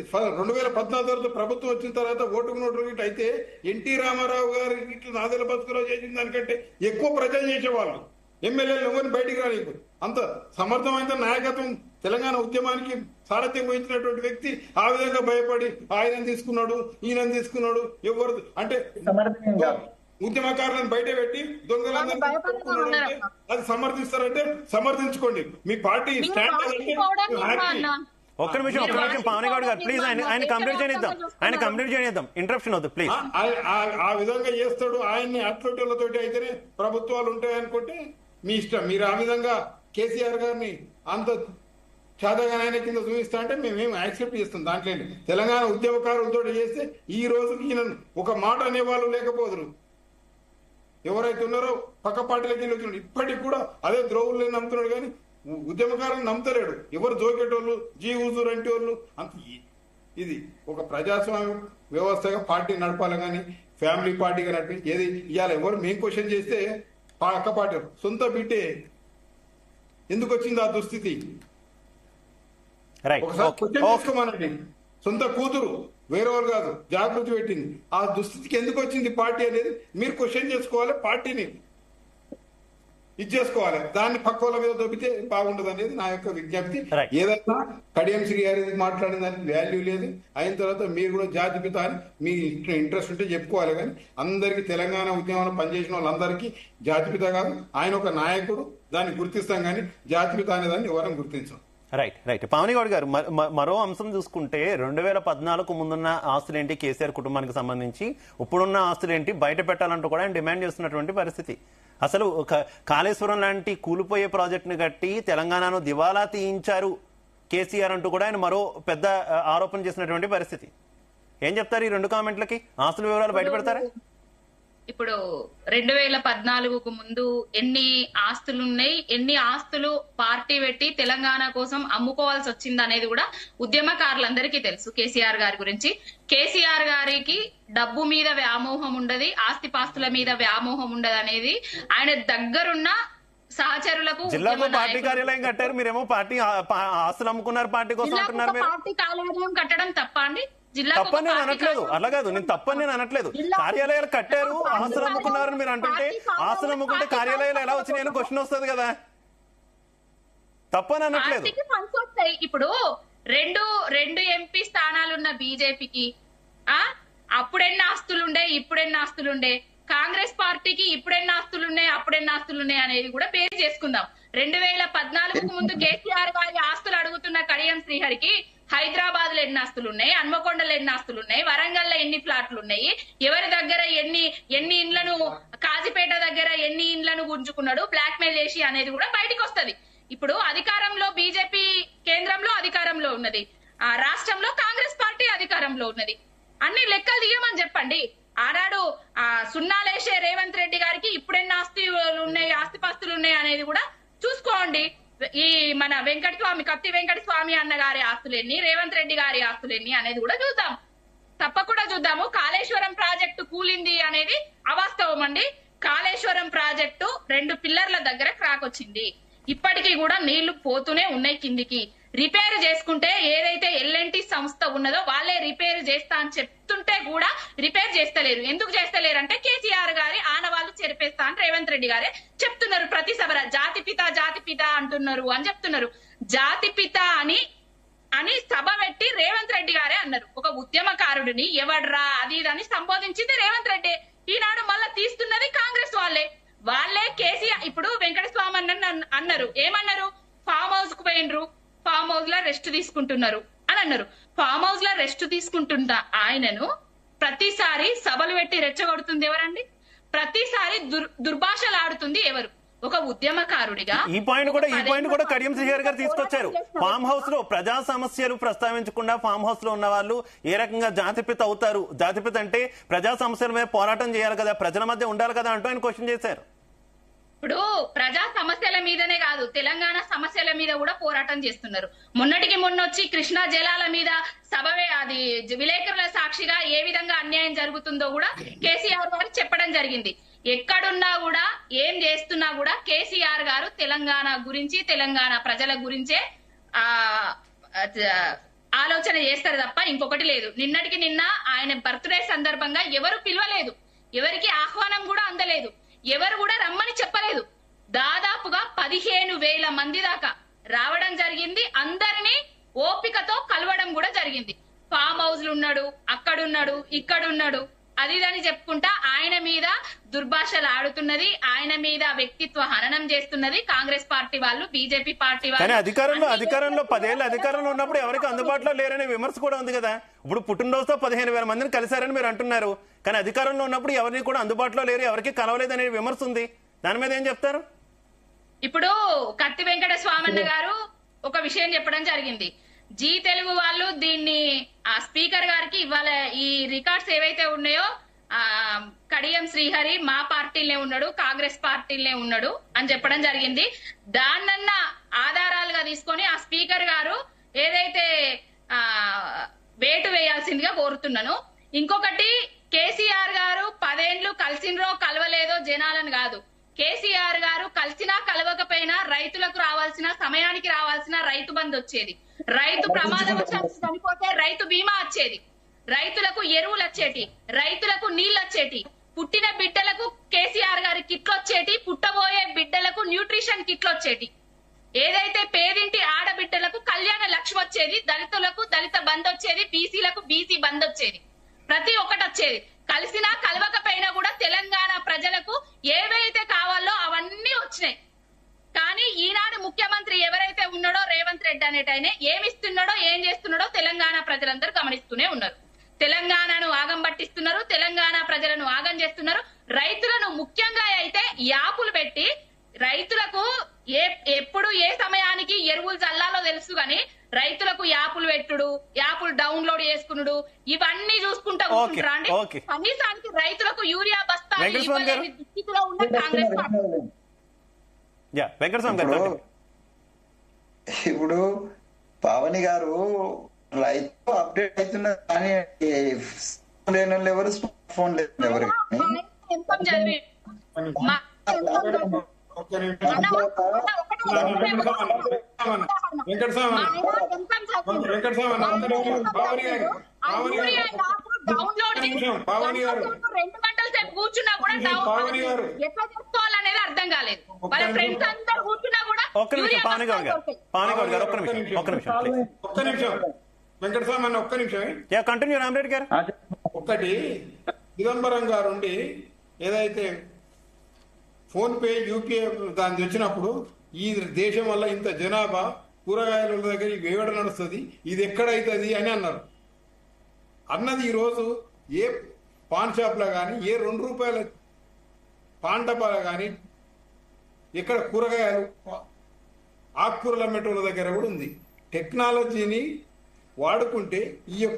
2014 తర్వాత ప్రభుత్వం వచ్చిన తర్వాత ఓటుకు నోటు గిట్ట అయితే ఎన్టీ రామారావు గారి ఇట్లా నాదెల బతుకులో చేసిన దానికంటే ఎక్కువ ప్రజలు చేసేవాళ్ళు. ఎమ్మెల్యేలు ఎవరిని బయటికి రాలేదు. అంత సమర్థమైన నాయకత్వం తెలంగాణ ఉద్యమానికి సారథ్యం వహించినటువంటి వ్యక్తి ఆ విధంగా భయపడి ఆయన తీసుకున్నాడు, ఈయన తీసుకున్నాడు, ఎవరు అంటే ఉద్యమకారులను బయట పెట్టి దొంగలందరినీ అది సమర్థిస్తారంటే సమర్థించుకోండి. మీ పార్టీ స్టాండ్ ఒక్క నిమిషం పావని గౌడ్ గారు ప్లీజ్ ఆయన కంప్లీట్ చేయనిద్దాం ఇంటరప్షన్ అవుతుంది ప్లీజ్. ఆ విధంగా చేస్తాడు. ఆయన్ని అట్లతోటి అయితేనే ప్రభుత్వాలు ఉంటాయనుకుంటే మీ ఇష్టం. మీరు ఆ విధంగా కేసీఆర్ గారిని అంత చేతగానైన కింద చూపిస్తా అంటే మేము యాక్సెప్ట్ చేస్తాం. దాంట్లో తెలంగాణ ఉద్యమకారులతో చేస్తే ఈ రోజుకి ఈయన ఒక మాట అనేవాళ్ళు లేకపోదురు. ఎవరైతే ఉన్నారో పక్క పార్టీలకి వచ్చినాడు ఇప్పటికి కూడా అదే ద్రోవులు నమ్ముతున్నాడు, కానీ ఉద్యమకారులను నమ్ముతలేడు. ఎవరు జోకేటోళ్ళు, జీ హుజూర్ అంటే వాళ్ళు అంత. ఇది ఒక ప్రజాస్వామ్య వ్యవస్థగా పార్టీ నడపాలి, కానీ ఫ్యామిలీ పార్టీగా నడిపి ఏది ఇవాళ ఎవరు మేము క్వశ్చన్ చేస్తే పక్క పార్టీ సొంత బిడ్డే ఎందుకు వచ్చింది ఆ దుస్థితి ఒకసారి క్వశ్చన్ చేసుకోమనండి. సొంత కూతురు వేరే వాళ్ళు కాదు జాగృతి పెట్టింది. ఆ దుస్థితికి ఎందుకు వచ్చింది పార్టీ అనేది మీరు క్వశ్చన్ చేసుకోవాలి. పార్టీని ఇది చేసుకోవాలి. దాన్ని పక్క మీద దొబ్బితే బాగుండదు అనేది నా యొక్క విజ్ఞప్తి. ఏదైనా కడియం శ్రీ గారి మాట్లాడిన దానికి వాల్యూ లేదు. అయిన తర్వాత మీరు కూడా జాతిపిత అని మీ ఇంట్రెస్ట్ ఉంటే చెప్పుకోవాలి, కానీ అందరికీ తెలంగాణ ఉద్యమంలో పనిచేసిన వాళ్ళందరికీ జాతిపిత కాదు, ఆయన ఒక నాయకుడు. దాన్ని గుర్తిస్తాం, కానీ జాతిపిత అనే దాన్ని ఎవరైనా గుర్తించాం. రైట్ పావని గౌడ్ గారు మరో అంశం చూసుకుంటే 2014 ముందున్న ఆస్తులేంటి కేసీఆర్ కుటుంబానికి సంబంధించి, ఇప్పుడున్న ఆస్తులేంటి బయట పెట్టాలంటూ కూడా ఆయన డిమాండ్ చేస్తున్నటువంటి పరిస్థితి. అసలు కాళేశ్వరం లాంటి కూలిపోయే ప్రాజెక్టును కట్టి తెలంగాణను దివాలా తీయించారు కేసీఆర్ అంటూ కూడా ఆయన మరో పెద్ద ఆరోపణ చేసినటువంటి పరిస్థితి. ఏం చెప్తారు ఈ రెండు కామెంట్లకి? ఆస్తుల వివరాలు బయట పెడతారా? ఇప్పుడు 2014కు ముందు ఎన్ని ఆస్తులున్నాయి, ఎన్ని ఆస్తులు పార్టీ పెట్టి తెలంగాణ కోసం అమ్ముకోవాల్సి వచ్చింది అనేది కూడా ఉద్యమకారులందరికీ తెలుసు. కేసీఆర్ గారి గురించి, కేసీఆర్ గారికి డబ్బు మీద వ్యామోహం ఉండదు, ఆస్తిపాస్తుల మీద వ్యామోహం ఉండదు అనేది ఆయన దగ్గరున్న సహచరులకు. జిల్లాలో పార్టీ కార్యాలయం కట్టారు, మీరేమో పార్టీ ఆస్తులు అమ్ముకున్నారు పార్టీ కోసం అంటున్నారు. పార్టీ కార్యాలయం కట్టడం తప్ప అండి? తప్పని నేను అనట్లేదు, అలా కాదు, నేను తప్పని నేను అనట్లేదు. కార్యాలయాలు కట్టారు, ఆస్తులు అమ్ముకున్నారని మీరు అంటుంటే ఆస్తులు అమ్ముకుంటే కార్యాలయాలు ఎలా వచ్చినాయని క్వశ్చన్ వస్తుంది కదా. తప్పని అనట్లేదు. ఇప్పుడు రెండు ఎంపీ స్థానాలున్న బీజేపీకి అప్పుడెన్ని ఆస్తులుండే, ఇప్పుడెన్ని ఆస్తులుండే, కాంగ్రెస్ పార్టీకి ఇప్పుడెన్ని ఆస్తులున్నాయి, అప్పుడెన్ని ఆస్తులున్నాయి అనేది కూడా పేరు చేసుకుందాం. 2014కు ముందు కేసీఆర్ గారి ఆస్తులు అడుగుతున్న కడియం శ్రీహరికి హైదరాబాద్ లో ఎన్ని ఆస్తులు ఉన్నాయి, హన్మకొండలో ఎన్ని ఆస్తులు ఉన్నాయి, వరంగల్ లో ఎన్ని ఫ్లాట్లు ఉన్నాయి, ఎవరి దగ్గర ఎన్ని ఇండ్లను, కాజీపేట దగ్గర ఎన్ని ఇండ్లను గుంజుకున్నాడు బ్లాక్ మెయిల్ చేసి అనేది కూడా బయటకు వస్తది. ఇప్పుడు అధికారంలో బీజేపీ కేంద్రంలో అధికారంలో ఉన్నది, రాష్ట్రంలో కాంగ్రెస్ పార్టీ అధికారంలో ఉన్నది. అన్ని లెక్కలు తీయమని చెప్పండి. ఆనాడు సున్నాలేసే రేవంత్ రెడ్డి గారికి ఇప్పుడెన్ని ఆస్తిపాస్తులు ఉన్నాయి అనేది కూడా చూసుకోండి. ఈ మన కత్తి వెంకట స్వామి అన్న గారి ఆస్తులెన్ని, రేవంత్ రెడ్డి గారి ఆస్తులెన్ని అనేది కూడా చూద్దాం, తప్పకుండా చూద్దాము. కాళేశ్వరం ప్రాజెక్టు కూలింది అనేది అవాస్తవం అండి. కాళేశ్వరం ప్రాజెక్టు 2 పిల్లర్ల దగ్గర క్రాక్ వచ్చింది. ఇప్పటికీ కూడా నీళ్లు పోతూనే ఉన్నాయి కిందికి. రిపేర్ చేసుకుంటే ఏదైతే ఎల్ఎన్టీ సంస్థ ఉన్నదో వాళ్ళే రిపేర్ చేస్తా అని చెప్తుంటే కూడా రిపేర్ చేస్తలేరు. ఎందుకు చేస్తలేరు అంటే కేసీఆర్ గారి ఆనవాళ్ళు చెరిపేస్తా అని రేవంత్ రెడ్డి గారే చెప్తున్నారు. ప్రతి సభ జాతిపిత అంటున్నారు అని చెప్తున్నారు. జాతిపిత అని సభ పెట్టి రేవంత్ రెడ్డి గారే అన్నారు. ఒక ఉద్యమకారుడిని ఎవడ్రా అది ఇదని సంబోధించింది రేవంత్ రెడ్డి. ఈనాడు మళ్ళా తీస్తున్నది కాంగ్రెస్ వాళ్ళే కేసీఆర్. ఇప్పుడు వెంకటస్వామి అన్నారు, ఏమన్నారు? ఫామ్ హౌస్ కు పోయినరు, ఫామ్ హౌస్ లో రెస్ట్ తీసుకుంటున్నారు అని అన్నారు. ఫామ్ హౌస్ లో రెస్ట్ తీసుకుంటున్న ఆయనను ప్రతిసారి సభలు పెట్టి రెచ్చగొడుతుంది ఎవరండి? ప్రతిసారి దుర్భాషలు ఆడుతుంది ఎవరు? ఒక ఉద్యమకారుడిగా. ఈ పాయింట్ కూడా కడియం శ్రీహరి గారు తీసుకొచ్చారు. ఫామ్ హౌస్ లో ప్రజా సమస్యలు ప్రస్తావించకుండా ఫామ్ హౌస్ లో ఉన్న వాళ్ళు ఏ రకంగా జాతిపిత అవుతారు? జాతిపిత అంటే ప్రజా సమస్యల మీద పోరాటం చేయాలి కదా, ప్రజల మధ్య ఉండాలి కదా అంటూ ఆయన క్వశ్చన్ చేశారు. ఇప్పుడు ప్రజా సమస్యల మీదనే కాదు, తెలంగాణ సమస్యల మీద కూడా పోరాటం చేస్తున్నారు. మొన్నటికి మొన్నొచ్చి కృష్ణా జలాల మీద అది విలేకరుల సాక్షిగా ఏ విధంగా అన్యాయం జరుగుతుందో కూడా కేసీఆర్ గారు చెప్పడం జరిగింది. ఎక్కడున్నా కూడా ఏం చేస్తున్నా కూడా కేసీఆర్ గారు తెలంగాణ గురించి, తెలంగాణ ప్రజల గురించే ఆలోచన చేస్తారు తప్ప ఇంకొకటి లేదు. నిన్నటికి నిన్న ఆయన బర్త్డే సందర్భంగా ఎవరు పిలవలేదు, ఎవరికి ఆహ్వానం కూడా అందలేదు, ఎవరు కూడా రమ్మని చెప్పలేదు. దాదాపుగా 15,000 మంది దాకా రావడం జరిగింది. అందరినీ ఓపికతో కలవడం కూడా జరిగింది. ఫామ్ హౌస్లు ఉన్నాడు, అక్కడున్నాడు, ఇక్కడున్నాడు, అది అని చెప్పుకుంటా ఆయన మీద దుర్భాషలు ఆడుతున్నది, ఆయన మీద వ్యక్తిత్వ హననం చేస్తున్నది కాంగ్రెస్ పార్టీ వాళ్ళు, బీజేపీ పార్టీ కానీ వాళ్ళు. అధికారంలో 10 ఏళ్ళు అధికారంలో ఉన్నప్పుడు ఎవరికి అందుబాటులో లేరనే విమర్శ కూడా ఉంది కదా. ఇప్పుడు పుట్టినరోజుతో 15,000 మందిని కలిశారని మీరు అంటున్నారు, కానీ అధికారంలో ఉన్నప్పుడు ఎవరిని కూడా అందుబాటులో లేరు, ఎవరికి కలవలేదనే విమర్శ ఉంది. దాని మీద ఏం చెప్తారు? ఇప్పుడు కత్తి వెంకట స్వామన్న గారు ఒక విషయం చెప్పడం జరిగింది. జీ తెలుగు వాళ్ళు దీన్ని ఆ స్పీకర్ గారికి ఇవాళ ఈ రికార్డ్స్ ఏవైతే ఉన్నాయో కడియం శ్రీహరి మా పార్టీలనే ఉన్నాడు, కాంగ్రెస్ పార్టీలనే ఉన్నాడు అని చెప్పడం జరిగింది. దాన్నన్న ఆధారాలుగా తీసుకొని ఆ స్పీకర్ గారు ఏదైతే వేటు వేయాల్సిందిగా కోరుతున్నాను. ఇంకొకటి, కేసీఆర్ గారు 10 ఏళ్లు కలిసినరో కలవలేదో జనాలను కాదు, కేసీఆర్ గారు కలిసినా కలవకపోయినా రైతులకు రావాల్సిన సమయానికి రావాల్సిన రైతు బంధు వచ్చేది, రైతు ప్రమాదవశాత్తు చనిపోతే రైతు బీమా వచ్చేది, రైతులకు ఎరువులు వచ్చేటి, రైతులకు నీళ్లు వచ్చేటి, పుట్టిన బిడ్డలకు కేసీఆర్ గారి కిట్లు వచ్చేటి, పుట్టబోయే బిడ్డలకు న్యూట్రిషన్ కిట్లు వచ్చేటి, ఏదైతే పేదింటి ఆడబిడ్డలకు కళ్యాణ లక్ష్మి వచ్చేది, దళితులకు దళిత బంద్ వచ్చేది, బీసీలకు బీసీ బంద్ వచ్చేది, ప్రతి ఒక్కటి వచ్చేది. కలిసినా కలవకపోయినా కూడా తెలంగాణ ప్రజలకు ఏవైతే కావాలో అవన్నీ వచ్చినాయి. కానీ ఈనాడు ముఖ్యమంత్రి ఎవరైతే ఉన్నాడో రేవంత్ రెడ్డి అనేటైనా ఏమిస్తున్నాడో ఏం చేస్తున్నాడో తెలంగాణ ప్రజలందరూ గమనిస్తూనే ఉన్నారు. తెలంగాణను ఆగం పట్టిస్తున్నారు, తెలంగాణ ప్రజలను ఆగం చేస్తున్నారు. రైతులను ముఖ్యంగా అయితే యాపులు పెట్టి రైతులకు ఎప్పుడు ఏ సమయానికి ఎరువులు చల్లాలో తెలుసు గాని రైతులకు యాపులు పెట్టుడు, యాపులు డౌన్లోడ్ చేసుకున్నాడు, ఇవన్నీ చూసుకుంటా కూర్చుంటారా అండి? కనీసానికి రైతులకు యూరియా బస్తాలు ఇవ్వలేని దుస్థితిలో ఉన్న కాంగ్రెస్ పార్టీ. ఇప్పుడు పావని గారు రైతు అప్డేట్ అవుతున్నారు కానీ లేని వాళ్ళు ఎవరు, స్మార్ట్ ఫోన్ లేదు ఎవరు. కూర్చున్నా కూడా ఎట్లా చేసుకోవాలనేది అర్థం కాలేదు. వాళ్ళ ఫ్రెండ్స్ అందరూ కూర్చున్నా కూడా ఒక్క నిమిషం వెంకటస్వామి అన్న ఒక్క నిమిషం కంటిన్యూ రామరెడ్డి గారు. ఒక్కటి, చిదంబరం గారు ఉండి ఏదైతే ఫోన్ పే యూపీఐ దాన్ని వచ్చినప్పుడు ఈ దేశం వల్ల ఇంత జనాభా కూరగాయల దగ్గర వేవడ నడుస్తుంది, ఇది ఎక్కడైతుంది అని అన్నారు. అన్నది ఈరోజు ఏ పాన్ షాప్లో కానీ ఏ 2 రూపాయల పాన్ డబ్బాలో కానీ ఇక్కడ కూరగాయలు ఆకుకూరలు అమ్మేటోళ్ళ దగ్గర కూడా ఉంది. టెక్నాలజీని వాడుకుంటే ఈ